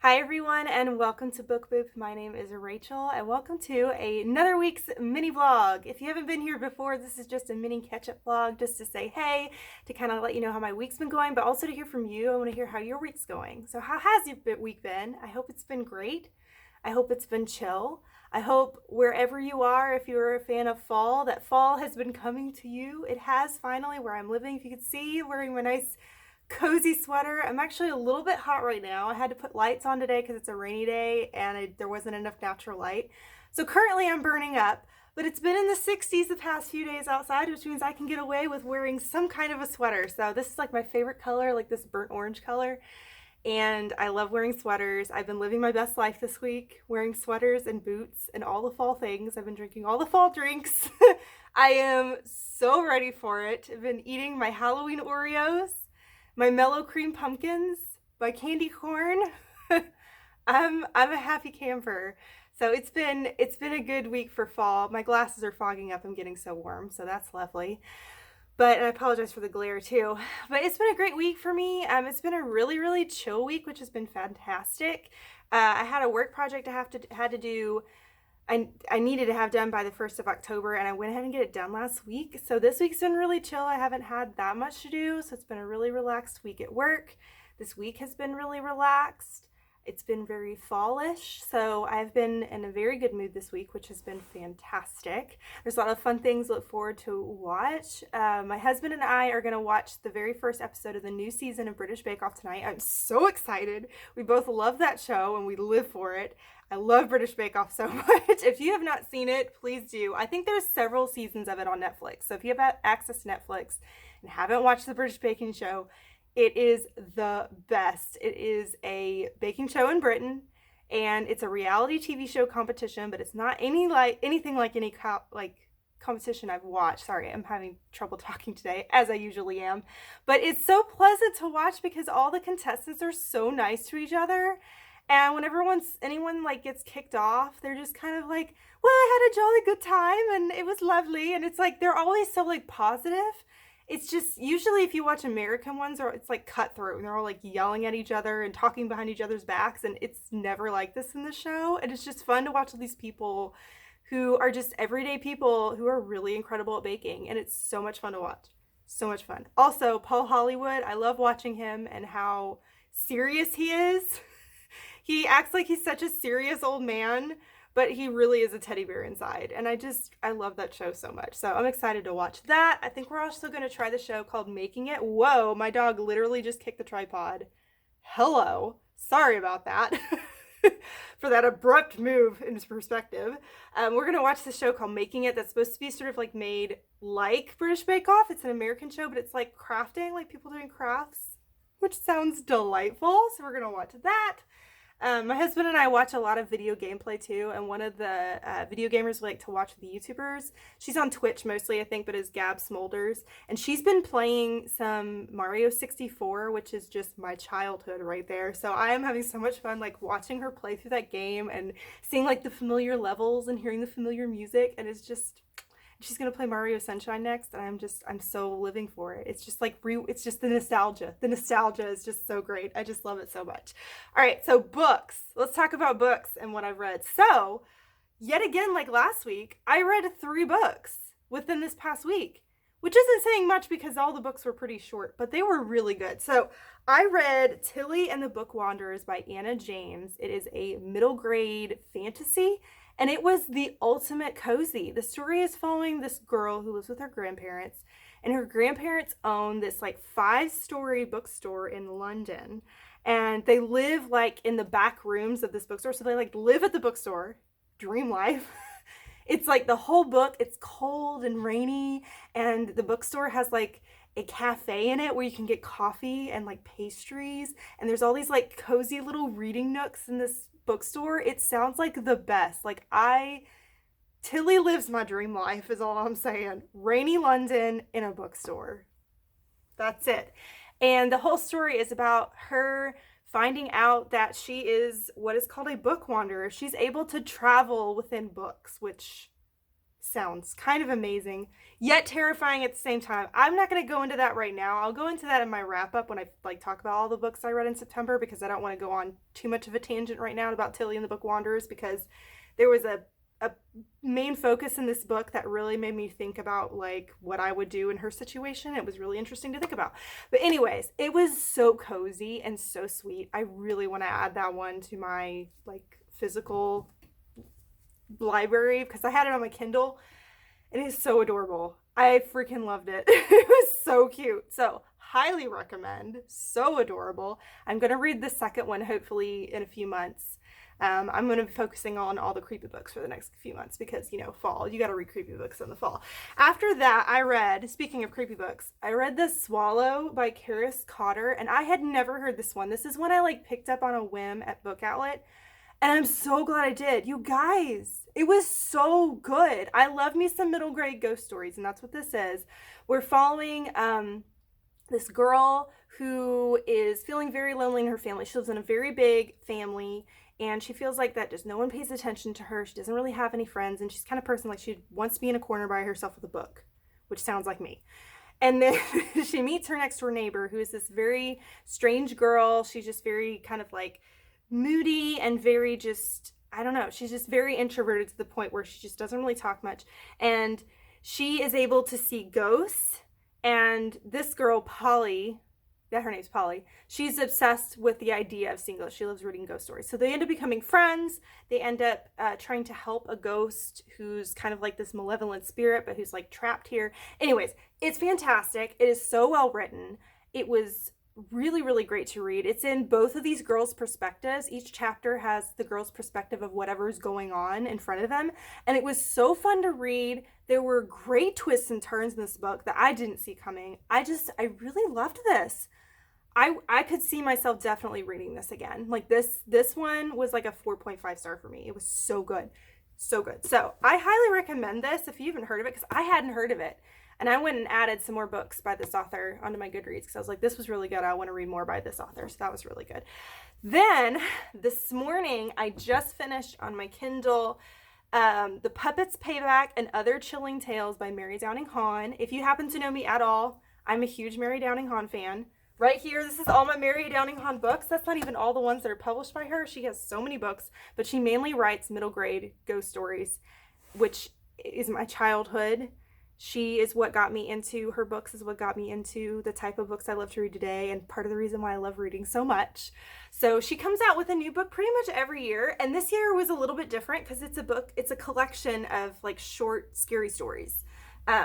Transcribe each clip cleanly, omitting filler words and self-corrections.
Hi everyone and welcome to Book Boop. My name is Rachel and welcome to another week's mini vlog. If you haven't been here before, this is just a mini catch-up vlog just to say hey, to kind of let you know how my week's been going, but also to hear from you. I want to hear how your week's going. So how has your week been? I hope it's been great. I hope it's been chill. I hope wherever you are, if you're a fan of fall, that fall has been coming to you. It has finally where I'm living. If you could see, wearing my nice cozy sweater. I'm actually a little bit hot right now. I had to put lights on today because it's a rainy day and there wasn't enough natural light. So currently I'm burning up, but it's been in the 60s the past few days outside, which means I can get away with wearing some kind of a sweater. So this is like my favorite color, like this burnt orange color. And I love wearing sweaters. I've been living my best life this week, wearing sweaters and boots and all the fall things. I've been drinking all the fall drinks. I am so ready for it. I've been eating my Halloween Oreos, my mellow cream pumpkins, my candy corn. I'm a happy camper. So it's been a good week for fall. My glasses are fogging up. I'm getting so warm, so that's lovely. But I apologize for the glare too. But it's been a great week for me. It's been a really chill week, which has been fantastic. I had a work project I had to do. I needed to have done by the 1st of October, and I went ahead and get it done last week. So this week's been really chill. I haven't had that much to do, so it's been a really relaxed week at work. This week has been really relaxed. It's been very fallish, so I've been in a very good mood this week, which has been fantastic. There's a lot of fun things to look forward to watch. My husband and I are going to watch the very first episode of the new season of British Bake Off tonight. I'm so excited. We both love that show and we live for it. I love British Bake Off so much. If you have not seen it, please do. I think there's several seasons of it on Netflix. So if you have access to Netflix and haven't watched the British Baking Show, it is the best. It is a baking show in Britain, and it's a reality TV show competition, but it's not anything like any competition I've watched. Sorry, I'm having trouble talking today, as I usually am. But it's so pleasant to watch because all the contestants are so nice to each other. And whenever anyone gets kicked off, they're just kind of like, well, I had a jolly good time and it was lovely. And it's like, they're always so positive. It's just, usually if you watch American ones, or it's cutthroat and they're all yelling at each other and talking behind each other's backs. And it's never like this in the show. And it's just fun to watch all these people who are just everyday people who are really incredible at baking. And it's so much fun to watch. So much fun. Also, Paul Hollywood, I love watching him and how serious he is. He acts like he's such a serious old man, but he really is a teddy bear inside. And I love that show so much. So I'm excited to watch that. I think we're also going to try the show called Making It. Whoa, my dog literally just kicked the tripod. Hello. Sorry about that. For that abrupt move into perspective. We're going to watch the show called Making It that's supposed to be sort of made like British Bake Off. It's an American show, but it's like crafting, like people doing crafts, which sounds delightful. So we're going to watch that. My husband and I watch a lot of video gameplay too, and one of the video gamers we like to watch the YouTubers. She's on Twitch mostly, I think, but is Gab Smolders, and she's been playing some Mario 64, which is just my childhood right there. So I am having so much fun watching her play through that game and seeing the familiar levels and hearing the familiar music, and it's just... She's gonna play Mario Sunshine next, and I'm so living for it. It's just it's just the nostalgia. The nostalgia is just so great. I just love it so much. All right, so books. Let's talk about books and what I've read. So, yet again, like last week, I read 3 books within this past week, which isn't saying much because all the books were pretty short, but they were really good. So, I read Tilly and the Bookwanderers by Anna James. It is a middle grade fantasy. And it was the ultimate cozy. The story is following this girl who lives with her grandparents, and her grandparents own this 5-story bookstore in London. And they live in the back rooms of this bookstore. So they live at the bookstore, dream life. It's the whole book, it's cold and rainy, and the bookstore has a cafe in it where you can get coffee and pastries, and there's all these cozy little reading nooks in this bookstore. It sounds like the best. Tilly lives my dream life is all I'm saying. Rainy London in a bookstore. That's it. And the whole story is about her finding out that she is what is called a book wanderer. She's able to travel within books, which sounds kind of amazing, yet terrifying at the same time. I'm not going to go into that right now. I'll go into that in my wrap up when I like talk about all the books I read in September, because I don't want to go on too much of a tangent right now about Tilly and the Bookwanderers, because there was a main focus in this book that really made me think about like what I would do in her situation. It was really interesting to think about. But anyways, it was so cozy and so sweet. I really want to add that one to my like physical library, because I had it on my Kindle. It is so adorable. I freaking loved it. It was so cute. So highly recommend. So adorable. I'm going to read the second one hopefully in a few months. I'm going to be focusing on all the creepy books for the next few months, because, you know, fall, you got to read creepy books in the fall. After that, I read, speaking of creepy books, I read The Swallow by Charis, Cotter, and I had never heard this one. This is one I like picked up on a whim at Book Outlet, and I'm so glad I did. You guys, it was so good. I love me some middle grade ghost stories, and that's what this is. We're following this girl who is feeling very lonely in her family. She lives in a very big family, and she feels like that just no one pays attention to her. She doesn't really have any friends, and she's the kind of person like she wants to be in a corner by herself with a book, which sounds like me. And then she meets her next door neighbor, who is this very strange girl. She's just very kind of like moody and very just, I don't know, she's just very introverted to the point where she just doesn't really talk much. And she is able to see ghosts. And this girl, Polly, yeah, her name's Polly, she's obsessed with the idea of seeing ghosts. She loves reading ghost stories. So they end up becoming friends. They end up trying to help a ghost who's kind of like this malevolent spirit, but who's like trapped here. Anyways, it's fantastic. It is so well written. It was really, really great to read. It's in both of these girls' perspectives. Each chapter has the girl's perspective of whatever's going on in front of them. And it was so fun to read. There were great twists and turns in this book that I didn't see coming. I really loved this. I could see myself definitely reading this again. Like this one was like a 4.5 star for me. It was so good. So good. So I highly recommend this if you haven't heard of it, because I hadn't heard of it. And I went and added some more books by this author onto my Goodreads, because I was like, this was really good. I want to read more by this author. So that was really good. Then this morning, I just finished on my Kindle The Puppets Payback and Other Chilling Tales by Mary Downing Hahn. If you happen to know me at all, I'm a huge Mary Downing Hahn fan. Right here, this is all my Mary Downing Hahn books. That's not even all the ones that are published by her. She has so many books, but she mainly writes middle grade ghost stories, which is my childhood. She is what got me into, her books is what got me into the type of books I love to read today, and part of the reason why I love reading so much. So she comes out with a new book pretty much every year, and this year was a little bit different because it's a collection of like short, scary stories.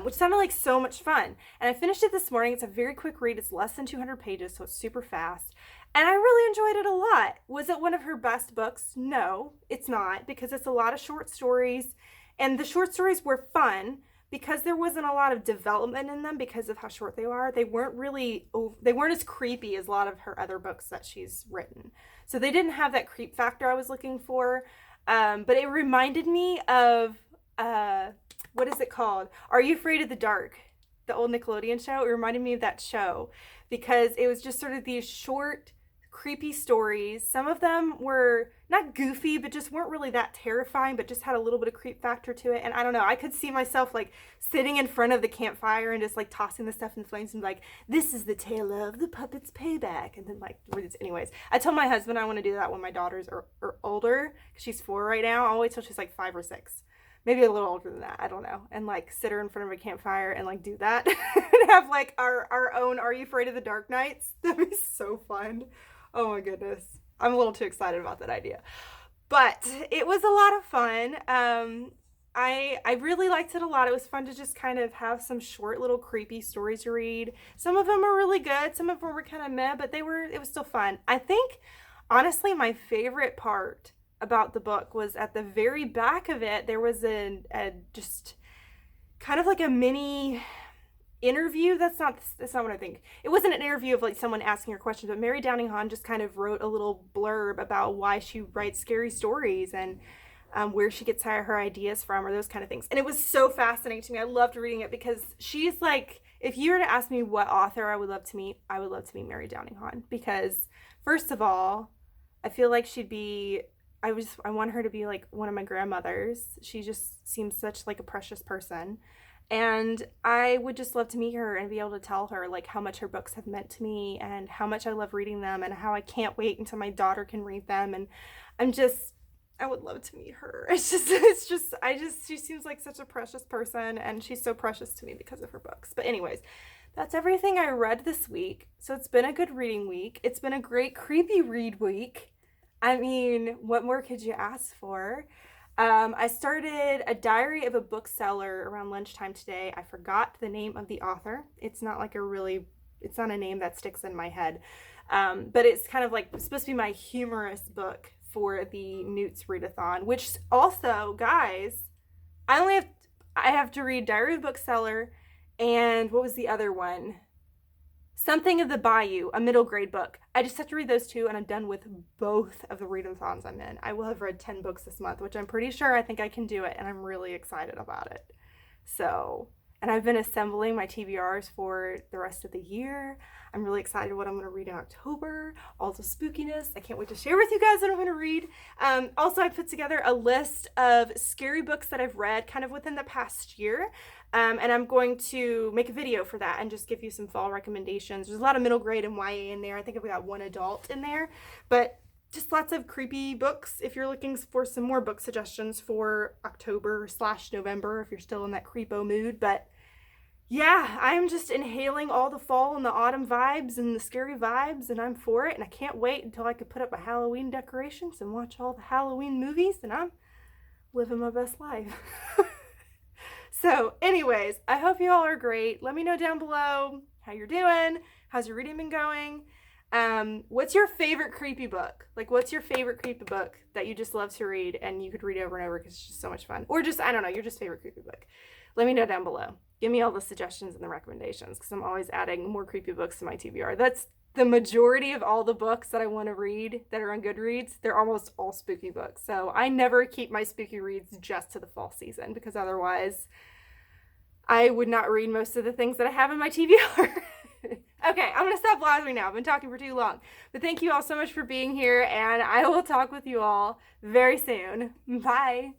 Which sounded like so much fun. And I finished it this morning. It's a very quick read. It's less than 200 pages, so it's super fast. And I really enjoyed it a lot. Was it one of her best books? No, it's not, because it's a lot of short stories. And the short stories were fun because there wasn't a lot of development in them because of how short they are. They weren't as creepy as a lot of her other books that she's written. So they didn't have that creep factor I was looking for. But it reminded me of... what is it called? Are You Afraid of the Dark? The old Nickelodeon show. It reminded me of that show because it was just sort of these short, creepy stories. Some of them were not goofy, but just weren't really that terrifying, but just had a little bit of creep factor to it. And I don't know, I could see myself like sitting in front of the campfire and just like tossing the stuff in the flames and like, this is the tale of the puppet's payback. And then like, anyways, I told my husband I want to do that when my daughters are older, because she's 4 right now. I'll wait till she's like 5 or 6. Maybe a little older than that, I don't know, and like sit her in front of a campfire and like do that and have like our own Are You Afraid of the Dark nights. That'd be so fun. Oh my goodness, I'm a little too excited about that idea, but it was a lot of fun. I really liked it a lot. It was fun to just kind of have some short little creepy stories to read. Some of them are really good, some of them were kind of meh, but it was still fun. I think honestly my favorite part about the book was at the very back of it, there was a just kind of like a mini interview. That's not what I think. It wasn't an interview of like someone asking her questions, but Mary Downing Hahn just kind of wrote a little blurb about why she writes scary stories and where she gets her ideas from, or those kind of things. And it was so fascinating to me. I loved reading it because she's like, if you were to ask me what author I would love to meet Mary Downing Hahn, because first of all, I feel like she'd be I want her to be like one of my grandmothers. She just seems such like a precious person. And I would just love to meet her and be able to tell her like how much her books have meant to me and how much I love reading them and how I can't wait until my daughter can read them. And I would love to meet her. She seems like such a precious person, and she's so precious to me because of her books. But anyways, that's everything I read this week. So it's been a good reading week. It's been a great creepy read week. I mean, what more could you ask for? I started A Diary of a Bookseller around lunchtime today. I forgot the name of the author. It's not a name that sticks in my head. But it's kind of like supposed to be my humorous book for the Newt's Readathon, which also, guys, I have to read Diary of a Bookseller and what was the other one? Something of the Bayou, a middle grade book. I just have to read those two and I'm done with both of the readathons I'm in. I will have read 10 books this month, which I'm pretty sure I think I can do it, and I'm really excited about it. So, and I've been assembling my TBRs for the rest of the year. I'm really excited what I'm going to read in October, all the spookiness. I can't wait to share with you guys what I'm going to read. Also, I put together a list of scary books that I've read kind of within the past year. And I'm going to make a video for that and just give you some fall recommendations. There's a lot of middle grade and YA in there. I think I've got one adult in there, but just lots of creepy books if you're looking for some more book suggestions for October/November if you're still in that creepo mood. But yeah, I'm just inhaling all the fall and the autumn vibes and the scary vibes, and I'm for it, and I can't wait until I can put up my Halloween decorations and watch all the Halloween movies, and I'm living my best life. So anyways, I hope you all are great. Let me know down below how you're doing. How's your reading been going? What's your favorite creepy book? Like, what's your favorite creepy book that you just love to read and you could read over and over because it's just so much fun? Or just, I don't know, your just favorite creepy book. Let me know down below. Give me all the suggestions and the recommendations because I'm always adding more creepy books to my TBR. That's the majority of all the books that I want to read that are on Goodreads. They're almost all spooky books. So I never keep my spooky reads just to the fall season because otherwise I would not read most of the things that I have in my TBR. Okay, I'm going to stop blathering now. I've been talking for too long. But thank you all so much for being here, and I will talk with you all very soon. Bye.